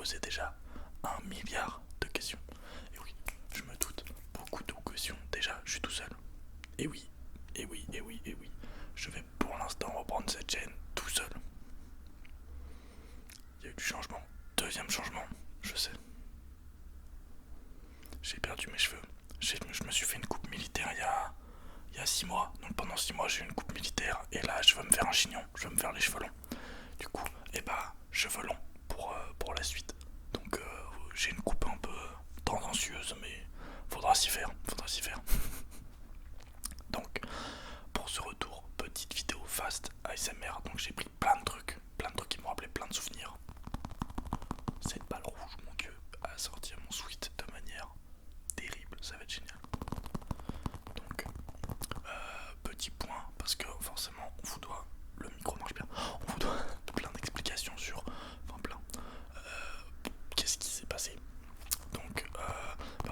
posé déjà 1 milliard de questions. Et oui, je me doute, beaucoup de questions. Déjà, je suis tout seul. Et oui, et oui, et oui, et oui. Je vais pour l'instant reprendre cette chaîne tout seul. Il y a eu du changement. Deuxième changement, je sais. J'ai perdu mes cheveux. Je me suis fait une coupe militaire il y a 6 mois. Donc pendant 6 mois, j'ai eu une coupe militaire. Et là, je veux me faire un chignon. Je veux me faire les cheveux longs. Du coup, cheveux longs pour la suite. Donc j'ai une coupe un peu tendancieuse, mais faudra s'y faire. Faudra s'y faire. Donc, pour ce retour, petite vidéo fast ASMR. Donc j'ai pris plein de trucs qui m'ont rappelé plein de souvenirs. Cette balle rouge, mon dieu, a sorti mon sweat de manière terrible, ça va être génial. Donc, petit point, parce que forcément, on vous doit, le micro marche bien, on vous doit plein d'explications sur, enfin plein, qu'est-ce qui s'est passé. Donc,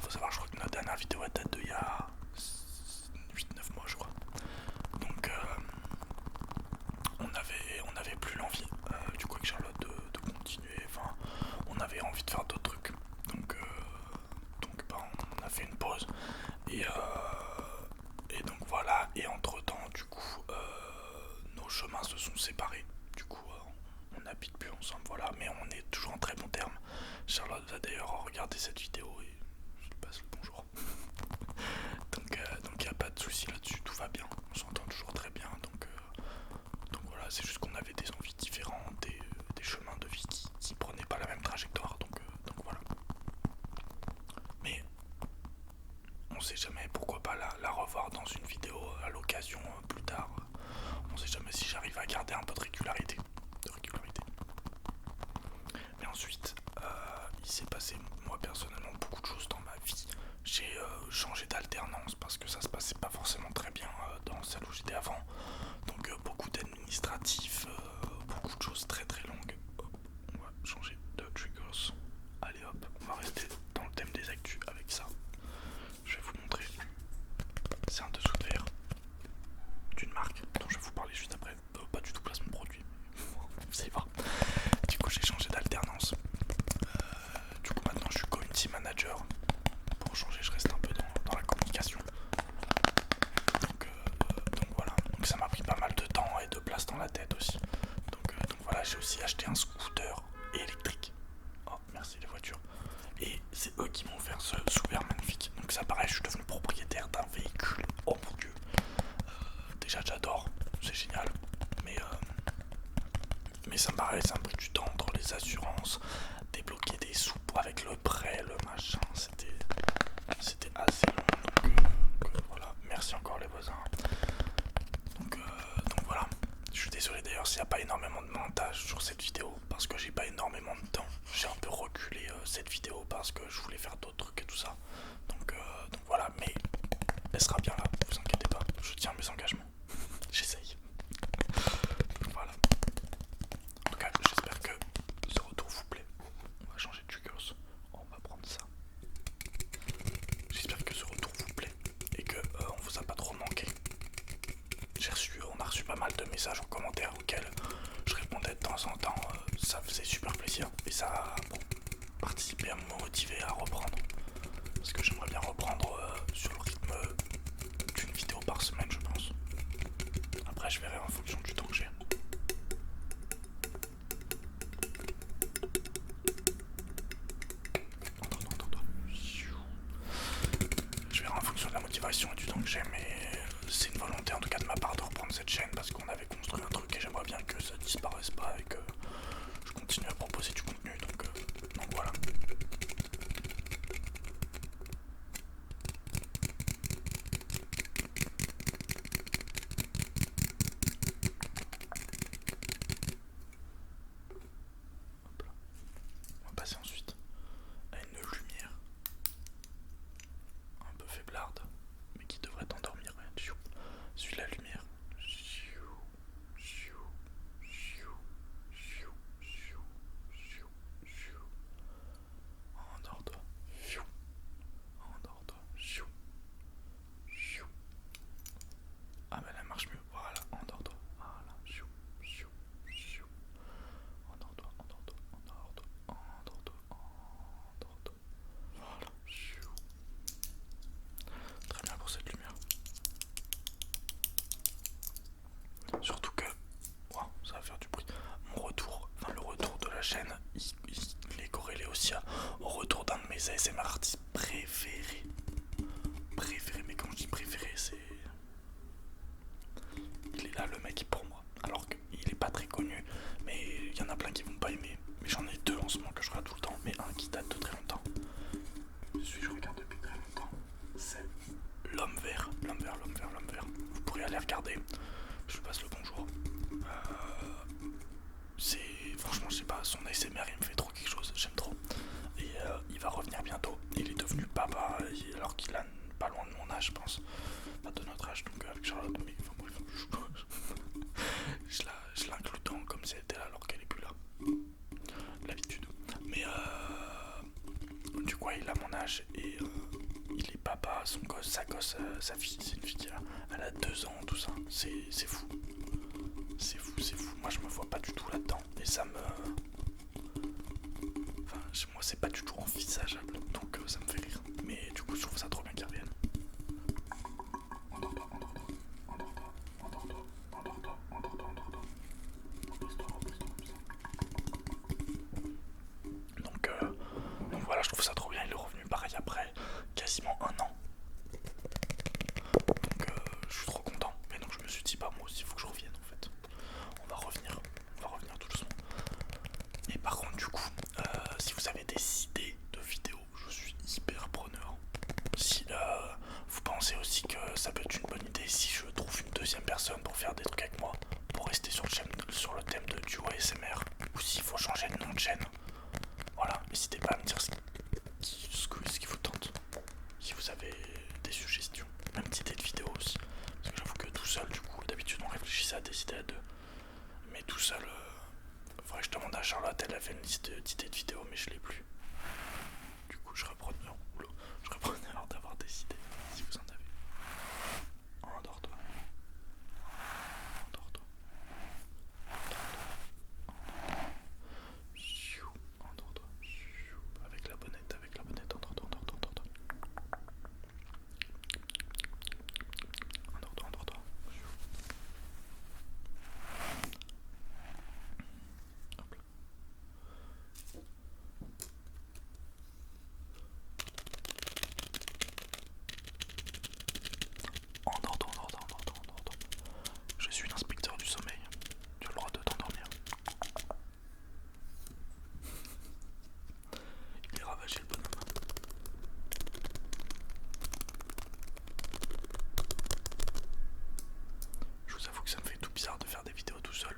faut savoir, je crois que notre dernière vidéo date d'il y a 8-9 mois, je crois. Donc, on avait plus l'envie, du coup, avec Charlotte, de continuer. Enfin, on avait envie de faire d'autres trucs. Donc on a fait une pause. Et donc voilà. Et entre temps, du coup, nos chemins se sont séparés. Du coup, on n'habite plus ensemble. Voilà, mais on est toujours en très bon terme. Charlotte va d'ailleurs regarder cette vidéo et je lui passe le bonjour. Donc il n'y a pas de souci là-dessus, tout va bien. On s'entend toujours très bien. Donc voilà, c'est juste qu'on avait des envies différentes et des chemins de vie qui prenaient pas la même trajectoire. Donc voilà. Mais on sait jamais, pourquoi pas la revoir dans une vidéo à l'occasion plus tard. On sait jamais si j'arrive à garder un peu de régularité. Mais ensuite, il s'est passé, moi personnellement, beaucoup de choses dans ma vie. J'ai changé d'alternance parce que ça se passait pas forcément très bien dans celle où j'étais avant. Donc beaucoup d'administratifs, beaucoup de choses très très longues. Hop, on va changer de triggers. Allez hop, on va rester dans le thème des actus avec ça. Je vais vous montrer. C'est un dessous de verre d'une marque dont je vais vous parler juste après. Pas du tout placement produit, vous allez voir. Du coup, j'ai changé d'alternance. Du coup, maintenant, je suis community manager. Pour changer, je reste un peu dans la communication. Donc voilà. Donc ça m'a pris pas mal de temps et de place dans la tête aussi. Donc voilà, j'ai aussi acheté un scooter électrique. Oh, merci les voitures. Et c'est eux qui m'ont offert ce super magnifique. Donc ça pareil, je suis devenu propriétaire d'un véhicule. Oh mon dieu. Déjà j'adore, c'est génial. Mais ça me pris du temps entre les assurances, débloquer des sous avec le prêt, le machin. C'était assez long. Donc voilà, merci encore les voisins. Donc voilà. Je suis désolé d'ailleurs s'il n'y a pas énormément de montage sur cette vidéo parce que j'ai pas énormément de temps. J'ai un peu reculé cette vidéo parce que je voulais faire d'autres trucs et tout ça. Donc voilà, mais elle sera bien là, vous inquiétez pas, je tiens mes engagements. J'essaye. Voilà. En tout cas, j'espère que ce retour vous plaît. On va changer de triggers. On va prendre ça. J'espère que ce retour vous plaît et que on vous a pas trop manqué. On a reçu pas mal de messages en commentaire auxquels je répondais de temps en temps. Ça faisait super plaisir et ça a participé à me motiver à reprendre. Parce que j'aimerais bien reprendre sur le rythme d'une vidéo par semaine, je pense. Après, je verrai en fonction du temps que j'ai. Je verrai en fonction de la motivation et du temps que j'ai, mais c'est une volonté en tout cas de ma part de reprendre cette chaîne parce qu'on avait construit un truc et j'aimerais bien que ça disparaisse pas et que je continue à proposer du contenu. Donc voilà. On va passer ensuite à une lumière un peu faiblarde, mais qui devrait t'endormir. Suis la lumière. aussi au retour d'un de mes ASMR artistes préférés. Mais quand je dis préféré, c'est... Il est là le mec pour moi. Alors qu'il est pas très connu, mais il y en a plein qui vont pas aimer. Mais j'en ai deux en ce moment que je regarde tout le temps, mais un qui date de très longtemps. Celui que je regarde depuis très longtemps, c'est L'Homme Vert. Vous pourrez aller regarder. Je vous passe le bonjour. C'est... Franchement, je sais pas, son ASMR il me fait trop quelque chose, j'aime trop. Et il va revenir bientôt. Il est devenu papa alors qu'il a pas loin de mon âge, je pense. Pas de notre âge, donc avec Charlotte, mais enfin bref, je l'inclus tant comme si elle était là alors qu'elle est plus là. L'habitude. Mais du coup, il a mon âge et il est papa, son gosse, sa gosse, sa fille, c'est une fille qui elle a 2 ans, tout ça. C'est fou. C'est fou. Moi, je me vois pas du tout là-dedans. Et ça me... Enfin, chez moi, c'est pas du tout envisageable. Donc, ça me fait rire. Mais du coup, je trouve ça trop bien qu'ils reviennent. Donc voilà, je trouve ça trop bien. Il est revenu pareil après quasiment 1 an. Donc je suis trop content. Mais donc je me suis dit, bah moi aussi, il faut que je revienne en fait. On va revenir tout doucement. Et par contre, du coup, si vous avez des idées de vidéos, je suis hyper preneur. Si vous pensez aussi que ça peut être une bonne idée si je trouve une deuxième personne pour faire des trucs avec moi, pour rester sur le thème de duo ASMR, ou s'il faut changer de nom de chaîne, voilà, n'hésitez pas à me dire ce qui vous tente. Si vous avez des suggestions, même des idées de vidéos aussi. Parce que j'avoue que tout seul, du coup, d'habitude on réfléchissait à des idées à deux. Mais tout seul, faudrait que je demande à Charlotte, elle a fait une liste d'idées de vidéos, mais je l'ai plus. Du coup, je reprenais alors d'avoir des idées, si vous en avez. Endors-toi. Endors-toi. Endors-toi. Avec la bonnette, endors-toi. Endors-toi. Hop là. Endors-toi. Je suis l'inspecteur du sommeil. Tu as le droit de t'endormir. Il est ravagé le bonhomme. Je vous avoue que ça me fait tout bizarre de faire des vidéos tout seul.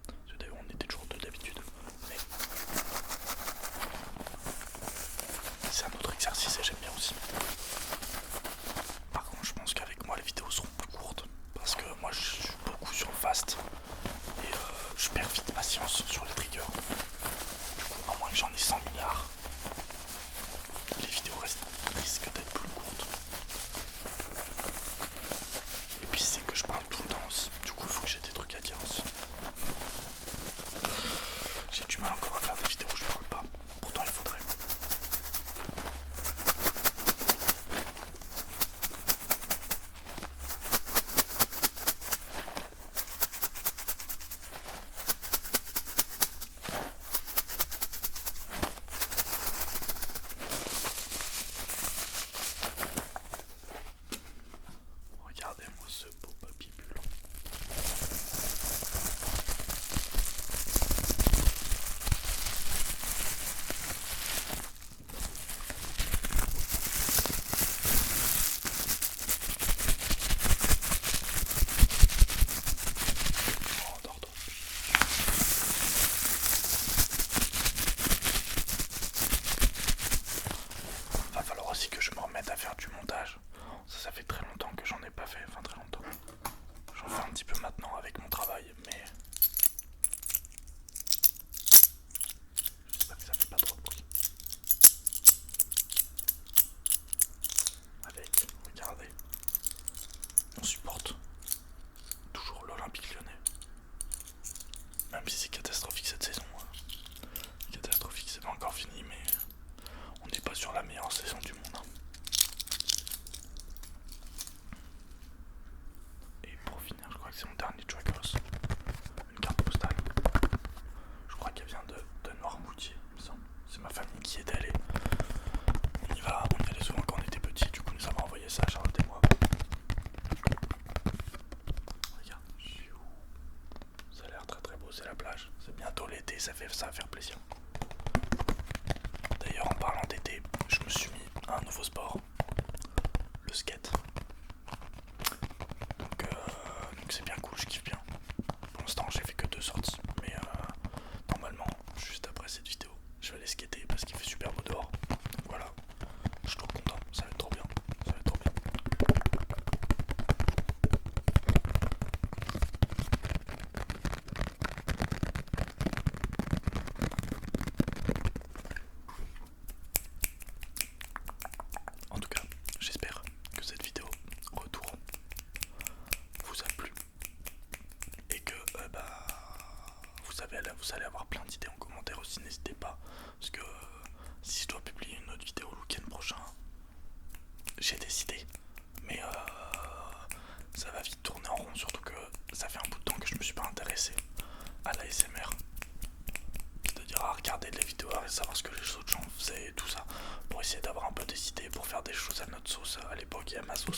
Parce que d'ailleurs on était toujours deux d'habitude. Mais c'est un autre exercice et j'aime bien aussi. Par contre je pense qu'avec moi les vidéos seront plus courtes. Parce que moi je suis beaucoup sur le fast. Et je perds vite patience sur les triggers. Du coup à moins que j'en ai 100 milliards, les vidéos risquent d'être plus courtes. Et puis c'est que je parle tout le temps aussi. Du coup il faut que j'ai des trucs à dire aussi. J'ai du mal encore à faire des vidéos où je parle pas. Pourtant il faudrait. Regardez-moi ce beau papier bulle. Endors-toi. Va falloir aussi que je me remette à faire du montage. Ça fait très longtemps que j'en ai pas fait, enfin très longtemps. J'en fais un petit peu maintenant avec mon travail, mais j'espère que ça fait pas trop de bruit. Avec, regardez, on supporte toujours l'Olympique Lyonnais. Même si c'est catastrophique cette saison. Catastrophique, c'est pas encore fini, mais on n'est pas sur la meilleure saison du monde. Et pour finir, je crois que c'est mon dernier Dragos. Une carte postale. Je crois qu'elle vient de Noirmoutier, il me semble. C'est ma famille qui est allée. On y allait souvent quand on était petit, du coup nous avons envoyé ça à Charlotte et moi. Regarde, ça a l'air très très beau, c'est la plage. C'est bientôt l'été, ça va faire plaisir. D'ailleurs en parlant d'été, je me suis mis à un nouveau sport, le skate. Donc c'est bien cool, je kiffe bien. Pour l'instant j'ai fait que 2 sorties, mais normalement juste après cette vidéo je vais aller skater parce qu'il fait super beau dehors. Donc voilà, je suis trop content, ça va être trop bien, ça va être trop bien. En tout cas, j'espère que cette vidéo retour vous a plu et que vous allez avoir plein d'idées en commentaire aussi, n'hésitez pas, parce que si je dois publier une autre vidéo le week-end prochain, j'ai des idées, mais ça va vite tourner en rond, surtout que ça fait un bout de temps que je me suis pas intéressé à l'ASMR, c'est-à-dire à regarder les vidéos, à savoir ce que les autres gens faisaient et tout ça, pour essayer d'avoir un peu des idées pour faire des choses à notre sauce. À l'époque, il y a ma sauce